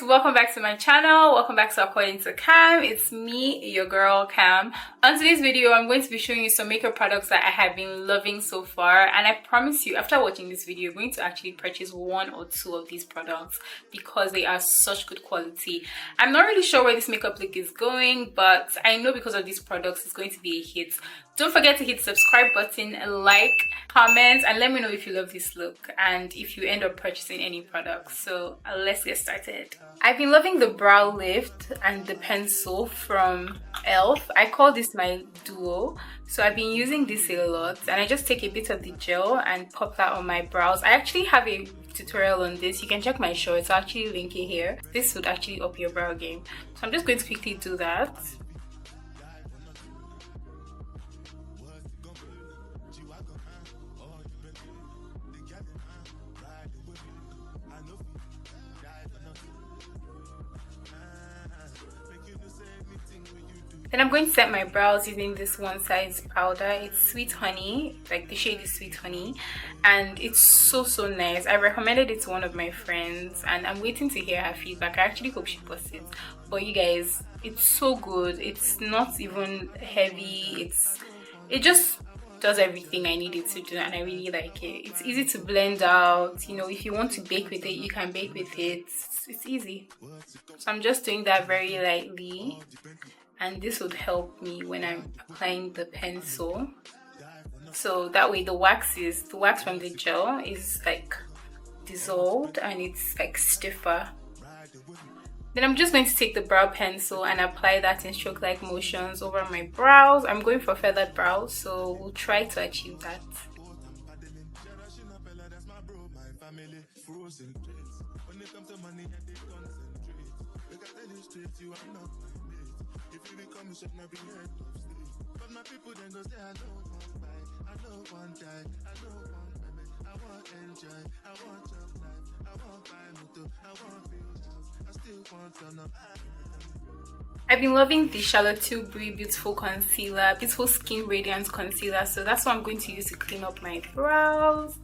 welcome back to my channel. Welcome back to According to Cam. It's me, your girl Cam. On today's video, I'm going to be showing you some makeup products that I have been loving so far, and I promise you, after watching this video, you're going to actually purchase one or two of these products because they are such good quality. I'm not really sure where this makeup look is going, but I know because of these products, it's going to be a hit. Don't forget to hit the subscribe button, like, comment, and let me know if you love this look and if you end up purchasing any products. So let's get started. I've been loving the brow lift and the pencil from e.l.f. I call this my duo. So I've been using this a lot, and I just take a bit of the gel and pop that on my brows. I actually have a tutorial on this. You can check my shorts. I'll actually link it here. This would actually up your brow game. So I'm just going to quickly do that. Then I'm going to set my brows using this one size powder. It's Sweet Honey, like the shade is Sweet Honey, and it's so nice. I recommended it to one of my friends and I'm waiting to hear her feedback. I actually hope she posts it. But you guys, it's so good. It's not even heavy. It just does everything I need it to do, and I really like it. It's easy to blend out. You know, if you want to bake with it, you can bake with it. It's easy. So I'm just doing that very lightly, and this would help me when I'm applying the pencil, so that way the wax from the gel is like dissolved and it's like stiffer. Then I'm just going to take the brow pencil and apply that in stroke-like motions over my brows. I'm going for feathered brows, so we'll try to achieve that. I've been loving the Tilbury Beautiful Concealer, Beautiful Skin Radiance Concealer, so that's what I'm going to use to clean up my brows.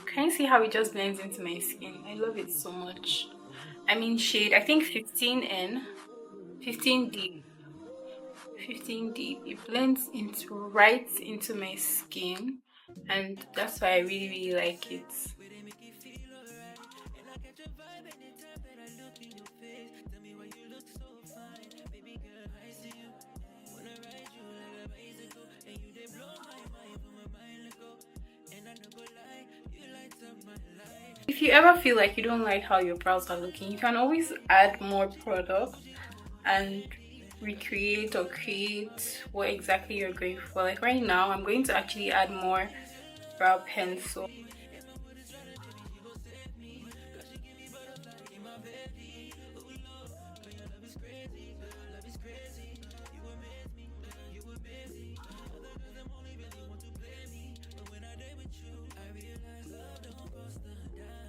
Can you see how it just blends into my skin? I love it so much. I'm in shade, I think 15N, 15 deep. 15 deep. It blends right into my skin, and that's why I really like it. If you ever feel like you don't like how your brows are looking, you can always add more product and recreate or create what exactly you're going for. Like right now, I'm going to actually add more brow pencil.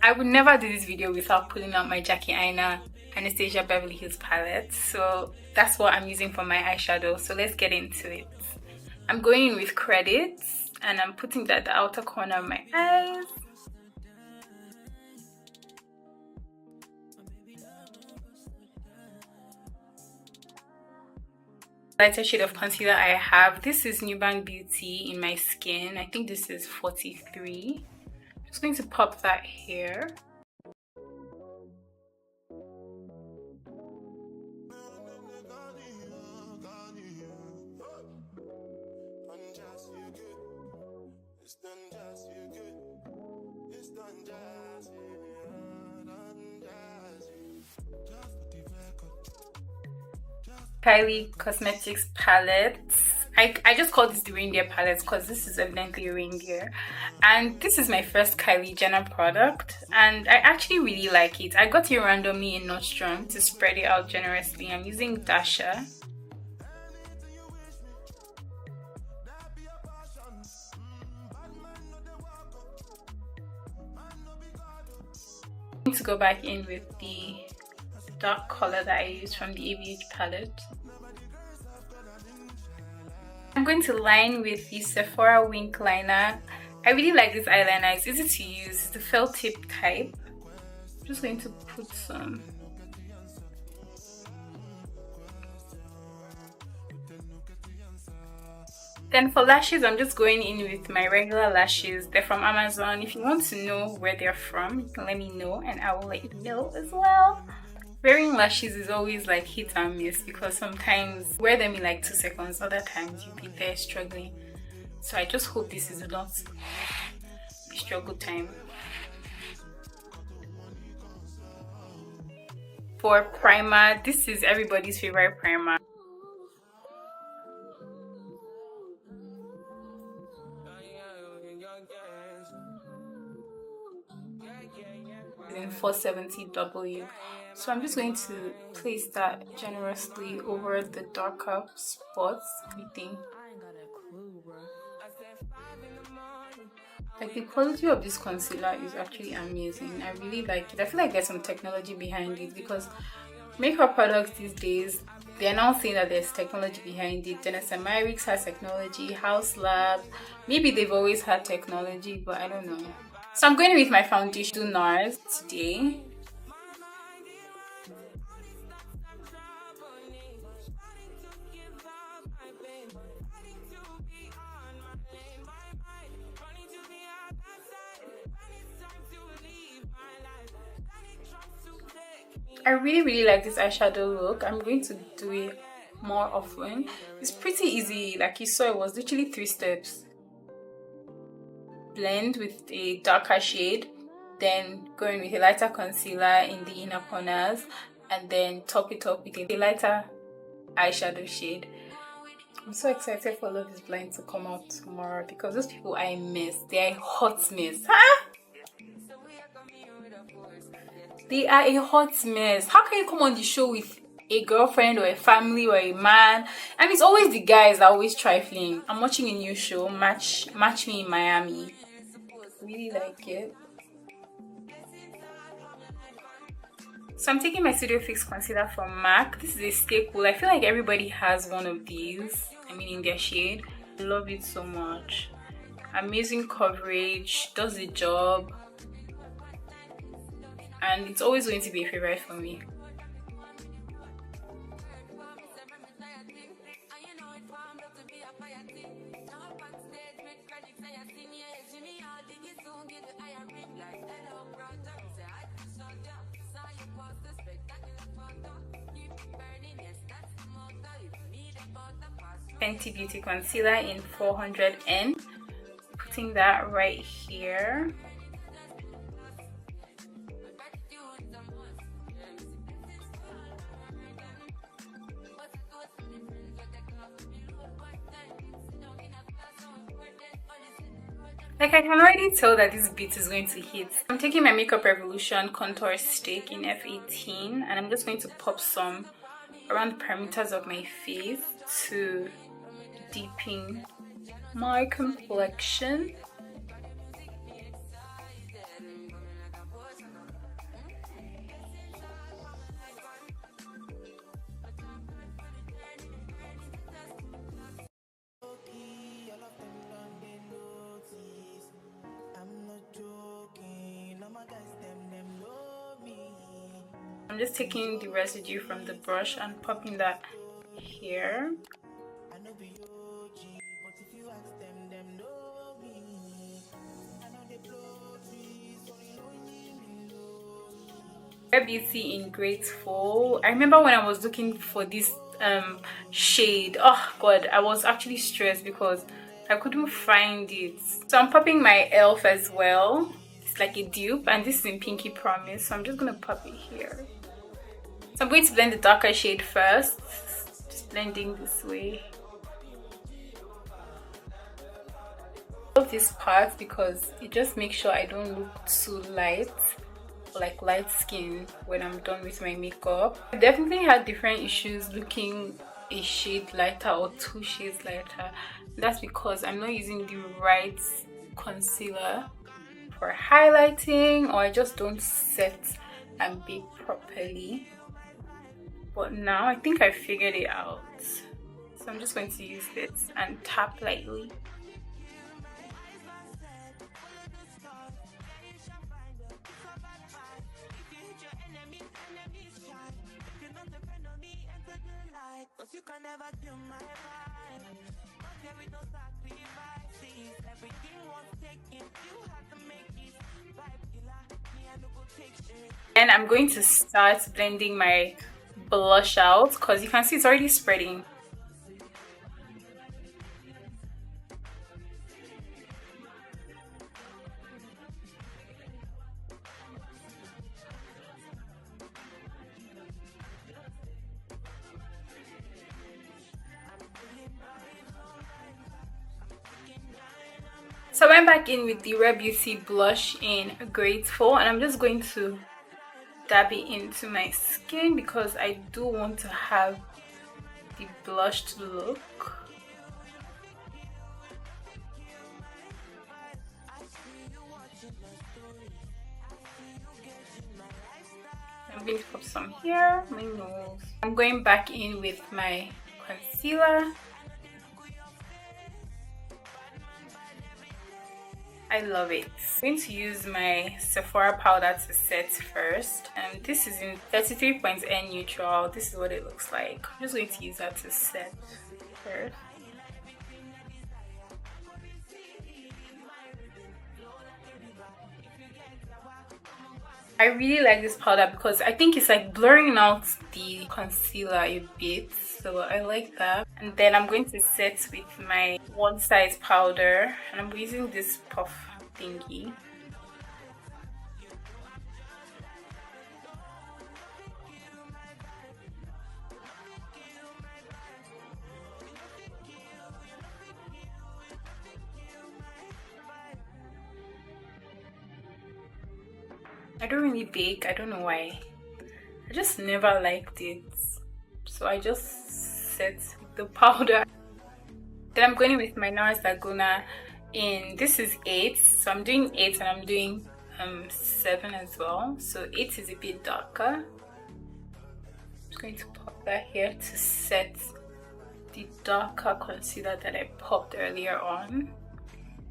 I would never do this video without pulling out my Aina Anastasia Beverly Hills palette, so that's what I'm using for my eyeshadow. So let's get into it. I'm going in with Credits, and I'm putting that at the outer corner of my eyes. Lighter shade of concealer I have, this is Nuban Beauty in my skin. I think this is 43. Just going to pop that here. Kylie Cosmetics palette I just call this the reindeer palette because this is evidently a reindeer, and this is my first Kylie Jenner product, and I actually really like it. I got it randomly in Nordstrom to spread it out generously. I'm using Dasha. I'm going to go back in with the dark color that I used from the ABH palette. I'm going to line with the Sephora Wink Liner. I really like this eyeliner. It's easy to use. It's the felt tip type. I'm just going to put some. Then for lashes, I'm just going in with my regular lashes. They're from Amazon. If you want to know where they're from, you can let me know and I will let you know as well. Wearing lashes is always like hit and miss because sometimes wear them in like 2 seconds, other times you'll be there struggling. So I just hope this is not a struggle time. For primer, this is everybody's favorite primer. In 470W. So I'm just going to place that generously over the darker spots, I think. Like the quality of this concealer is actually amazing. I really like it. I feel like there's some technology behind it because makeup products these days, they're now saying that there's technology behind it. Dennis Myrick's has technology, House Lab. Maybe they've always had technology, but I don't know. So I'm going with my foundation NARS today. I really like this eyeshadow look. I'm going to do it more often. It's pretty easy. Like you saw, it was literally 3 steps. Blend with a darker shade, then going with a lighter concealer in the inner corners, and then top it up with a lighter eyeshadow shade. I'm so excited for Love is Blind to come out tomorrow because those people I miss. They are a hot mess. Huh? They are a hot mess. How can you come on the show with a girlfriend or a family or a man, and it's always the guys that are always trifling? I'm watching a new show, Match Me in Miami. Really like it. So I'm taking my Studio Fix concealer from MAC. This is a staple. I feel like everybody has one of these. I mean, in their shade. I love it so much. Amazing coverage, does the job, and it's always going to be a favorite for me. Fenty Beauty concealer in 400N. Putting that right here. Like I can already tell that this beat is going to hit. I'm taking my Makeup Revolution contour stick in F18 and I'm just going to pop some around the perimeters of my face to deepen my complexion. I'm just taking the residue from the brush and popping that here. Beauty in Grateful. I remember when I was looking for this shade, oh god, I was actually stressed because I couldn't find it. So I'm popping my e.l.f. as well. It's like a dupe and this is in Pinky Promise, so I'm just gonna pop it here. So I'm going to blend the darker shade first, just blending this way. love this part because it just makes sure I don't look too light, like light skin, when I'm done with my makeup. I definitely had different issues looking a shade lighter or 2 shades lighter. That's because I'm not using the right concealer for highlighting, or I just don't set and bake properly. But now I think I figured it out, so I'm just going to use this and tap lightly. And I'm going to start blending my blush out because you can see it's already spreading. So I went back in with the Rare Beauty blush in Grateful, and I'm just going to dab it into my skin because I do want to have the blushed look. I'm going to put some here, my nose. I'm going back in with my concealer. I love it. I'm going to use my Sephora powder to set first, and this is in 33.N neutral. This is what it looks like. I'm just going to use that to set first. I really like this powder because I think it's like blurring out the concealer a bit, so I like that. And then I'm going to set with my One Size powder, and I'm using this puff thingy. I don't really bake, I don't know why. I just never liked it, so I just set the powder. Then I'm going in with my NARS Laguna in, this is 8, so I'm doing 8 and I'm doing 7 as well. So 8 is a bit darker. I'm just going to pop that here to set the darker concealer that I popped earlier on.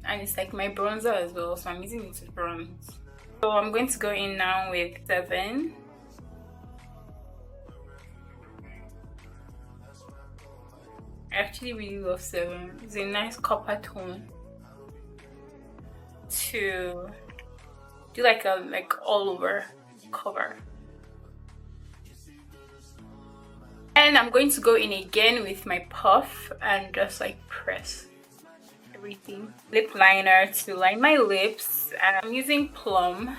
And it's like my bronzer as well, so I'm using it to bronze. So I'm going to go in now with 7. I actually really love 7. It's a nice copper tone to do like a all over cover. And I'm going to go in again with my puff and just like press everything. Lip liner to line my lips, and I'm using Plum.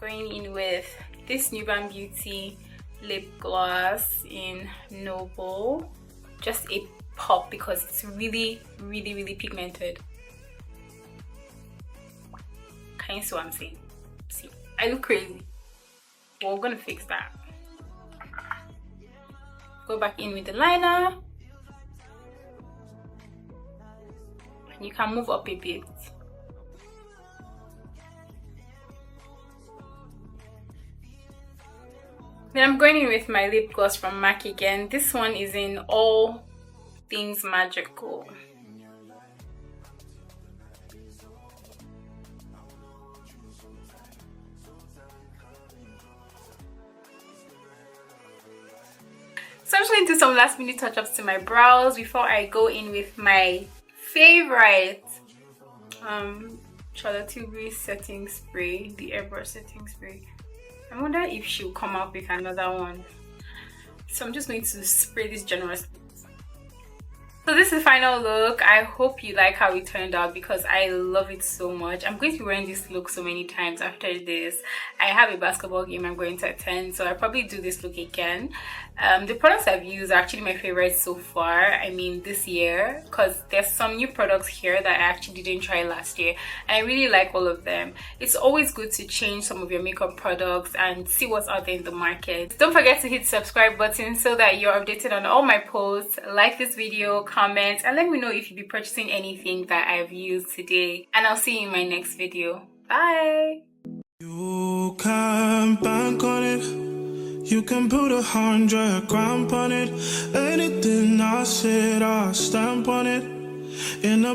Going in with this Nuban Beauty lip gloss in Noble, just a pop because it's really pigmented. Can you see what I'm saying? See, I look crazy. Well, we're gonna fix that. Go back in with the liner, and you can move up a bit. Then I'm going in with my lip gloss from MAC again. This one is in All Things Magical. So I'm just going to do some last minute touch-ups to my brows before I go in with my favorite Charlotte Tilbury setting spray, the Airbrush setting spray. I wonder if she'll come up with another one. So I'm just going to spray this generously. So this is the final look. I hope you like how it turned out because I love it so much. I'm going to be wearing this look so many times after this. I have a basketball game I'm going to attend, so I'll probably do this look again. The products I've used are actually my favorites so far. I mean, this year, because there's some new products here that I actually didn't try last year, and I really like all of them. It's always good to change some of your makeup products and see what's out there in the market. Don't forget to hit the subscribe button so that you're updated on all my posts. Like this video, comment, and let me know if you'll be purchasing anything that I've used today. And I'll see you in my next video. Bye! You can bank on it. You can put 100 grand on it. Anything I said, I'll stamp on it. In a